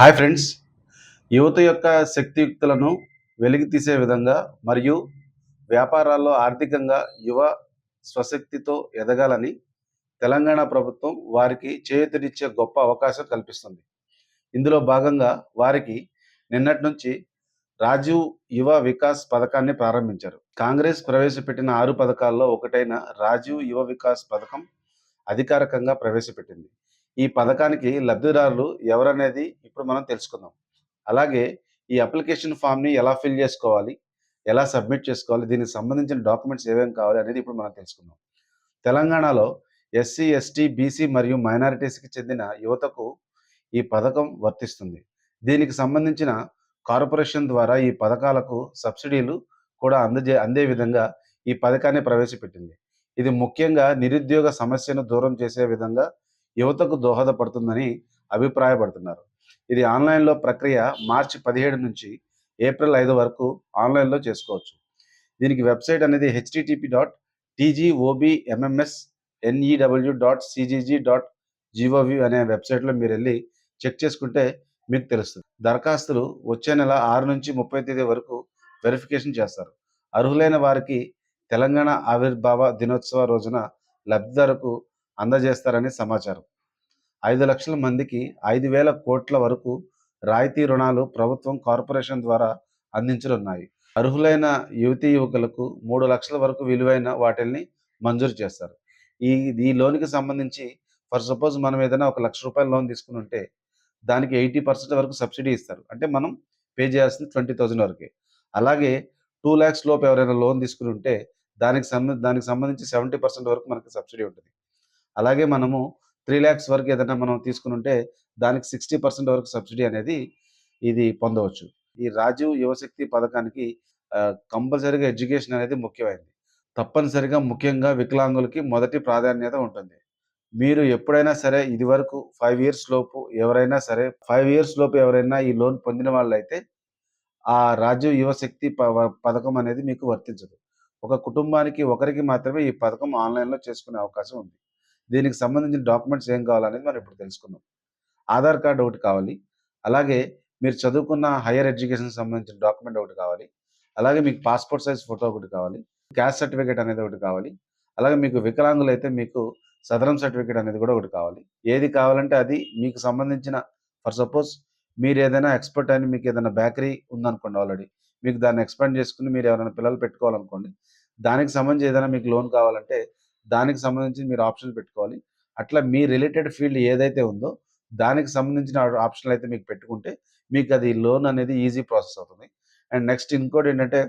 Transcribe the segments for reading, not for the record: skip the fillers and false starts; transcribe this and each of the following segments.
Hi friends, యువత యొక్క శక్తియుక్తులను వెలికితీసే విధంగా మరియు వ్యాపారాల్లో ఆర్థికంగా యువ స్వశక్తితో ఎదగాలని తెలంగాణ ప్రభుత్వం వారికి చేయూతనిచ్చే గొప్ప అవకాశం కల్పిస్తుంది. ఇందులో భాగంగా వారికి నిన్నటి నుంచి రాజీవ్ యువ వికాస్ పథకాన్ని ప్రారంభించారు. కాంగ్రెస్ ప్రవేశపెట్టిన 6 పథకాల్లో ఒకటైన రాజీవ్ యువ వికాస్ పథకం అధికారికంగా ప్రవేశపెట్టింది. ఈ పథకానికి లబ్ధిదారులు ఎవరనేది ఇప్పుడు మనం తెలుసుకుందాం. అలాగే ఈ అప్లికేషన్ ఫామ్‌ని ఎలా ఫిల్ చేసుకోవాలి? ఎలా సబ్మిట్ చేసుకోవాలి? దీనికి సంబంధించిన డాక్యుమెంట్స్ ఏమేమి కావాలి అనేది ఇప్పుడు మనం తెలుసుకుందాం. తెలంగాణలో ఎస్సీ, ఎస్టీ, బీసీ మరియు మైనారిటీస్‌కి చెందిన యువతకు ఈ పథకం వర్తిస్తుంది. దీనికి సంబంధించిన కార్పొరేషన్ ద్వారా ఈ పథకాలకు సబ్సిడీలు కూడా అందే విధంగా ఈ పథకాన్ని ప్రవేశపెట్టింది. ఇది ముఖ్యంగా నిరుద్యోగ సమస్యను దూరం చేసే విధంగా యువతకు దోహదపడుతుందని అభిప్రాయపడుతున్నారు. ఇది ఆన్‌లైన్‌లో ప్రక్రియ మార్చి 17 నుంచి ఏప్రిల్ 5 వరకు ఆన్‌లైన్‌లో చేసుకోవచ్చు. దీనికి వెబ్‌సైట్ అనేది http://tgobmssnew.cgg.gov అనే వెబ్‌సైట్‌లో మీరెళ్లి చెక్ చేసుకుంటే మీకు తెలుస్తుంది. దరఖాస్తులు వచ్చే నెల 6 నుంచి 30 తేదీ వరకు వెరిఫికేషన్ చేస్తారు. అర్హులైన వారికి తెలంగాణ ఆవిర్భావ దినోత్సవ రోజున లబ్ధిదారులకు అందజేస్తారని సమాచారం. 5,00,000 మందికి 5,000 కోట్ల వరకు రాయితీ రుణాలు ప్రభుత్వం కార్పొరేషన్ ద్వారా అందించనున్నాయి. అర్హులైన యువతీ యువకులకు 3,00,000 వరకు విలువైన వాటిల్ని మంజూరు చేస్తారు. ఈ ఈ లోన్‌కి సంబంధించి ఫర్ సపోజ్ మనం ఏదైనా ఒక ₹1,00,000 లోన్ తీసుకునుంటే దానికి 80% వరకు సబ్సిడీ ఇస్తారు. అంటే మనం పే చేయాల్సింది 20,000 వరకే. అలాగే 2,00,000 లోపు ఎవరైనా లోన్ తీసుకునుంటే దానికి సంబంధించి 70% వరకు మనకి సబ్సిడీ ఉంటుంది. అలాగే మనము 3,00,000 వరకు ఏదైనా మనం తీసుకునుంటే దానికి 60% వరకు సబ్సిడీ అనేది ఇది పొందవచ్చు. ఈ రాజీవ్ యువశక్తి పథకానికి కంపల్సరీగా ఎడ్యుకేషన్ అనేది ముఖ్యమైనది. తప్పనిసరిగా ముఖ్యంగా వికలాంగులకి మొదటి ప్రాధాన్యత ఉంటుంది. మీరు ఎప్పుడైనా సరే ఇదివరకు 5 ఇయర్స్ లోపు ఎవరైనా ఈ లోన్ పొందిన వాళ్ళైతే ఆ రాజీవ్ యువశక్తి పథకం అనేది మీకు వర్తించదు. ఒక కుటుంబానికి ఒకరికి మాత్రమే ఈ పథకం ఆన్‌లైన్‌లో చేసుకునే అవకాశం ఉంది. దీనికి సంబంధించిన డాక్యుమెంట్స్ ఏం కావాలనేది మనం ఇప్పుడు తెలుసుకుందాం. ఆధార్ కార్డ్ ఒకటి కావాలి. అలాగే మీరు చదువుకున్న హైయర్ ఎడ్యుకేషన్‌కి సంబంధించిన డాక్యుమెంట్ ఒకటి కావాలి. అలాగే మీకు పాస్‌పోర్ట్ సైజ్ ఫోటో ఒకటి కావాలి. క్యాస్ట్ సర్టిఫికేట్ అనేది ఒకటి కావాలి. అలాగే మీకు వికలాంగులైతే మీకు సదరం సర్టిఫికేట్ అనేది కూడా ఒకటి కావాలి. ఏది కావాలంటే అది మీకు సంబంధించిన ఫర్ సపోజ్ మీరేదైనా ఎక్స్‌పర్ట్ అని మీకేదైనా బేకరీ ఉందనుకోండి ఆల్రెడీ. మీకు దాన్ని ఎక్స్‌పాండ్ చేసుకొని మీరు ఎవరైనా పిల్లలు పెట్టుకోవాలనుకోండి. దానికి సంబంధించి ఏదైనా మీకు లోన్ కావాలంటే దానికి సంబంధించి మీరు ఆప్షన్స్ పెట్టుకోవాలి. అట్లా మీ రిలేటెడ్ ఫీల్డ్ ఏదైతే ఉందో దానికి సంబంధించిన ఆప్షన్‌లు అయితే మీకు పెట్టుకుంటే మీకది లోన్ అనేది ఈజీ ప్రాసెస్ అవుతుంది. అండ్ నెక్స్ట్ ఇంకోటేంటంటే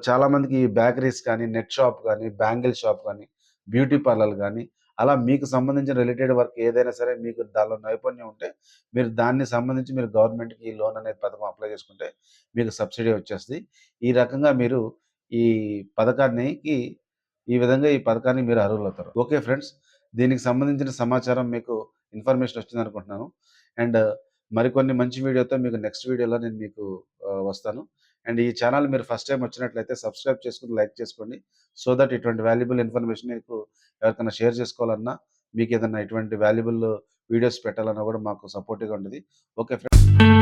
చాలామందికి బేకరీస్ కానీ, నెట్ షాప్ గానీ, బ్యాంగిల్ షాప్ గానీ, బ్యూటీ పార్లర్‌లు గానీ, అలా మీకు సంబంధించిన రిలేటెడ్ వర్క్ ఏదైనా సరే మీకు దానిలో నైపుణ్యం ఉంటే మీరు దాన్ని సంబంధించి మీరు గవర్నమెంట్‌కి ఈ లోన్ అనేది పథకం అప్లై చేసుకుంటే మీకు సబ్సిడీ వచ్చేస్తది. ఈ రకంగా మీరు ఈ పథకానికి ఈ విధంగా ఈ పథకానికి మీరు అర్హులవుతారు. Okay friends. దీనికి సంబంధించిన సమాచారం మీకు ఇన్ఫర్మేషన్ వచ్చిందనుకుంటున్నాను. అండ్ మరికొన్ని మంచి వీడియోతో మీకు నెక్స్ట్ వీడియోలో నేను మీకు వస్తాను. అండ్ ఈ ఛానల్ మీరు ఫస్ట్ టైమ్ వచ్చినట్లయితే సబ్స్క్రైబ్ చేసుకొని లైక్ చేసుకోండి. సో దట్ ఇటువంటి వాల్యుబుల్ ఇన్ఫర్మేషన్ మీకు ఎవరికైనా షేర్ చేసుకోవాలన్నా, మీకేదన్నా ఇటువంటి వాల్యుబుల్ వీడియోస్ పెట్టాలన్నా కూడా మాకు సపోర్టివ్‌గా ఉంటది. Okay friends.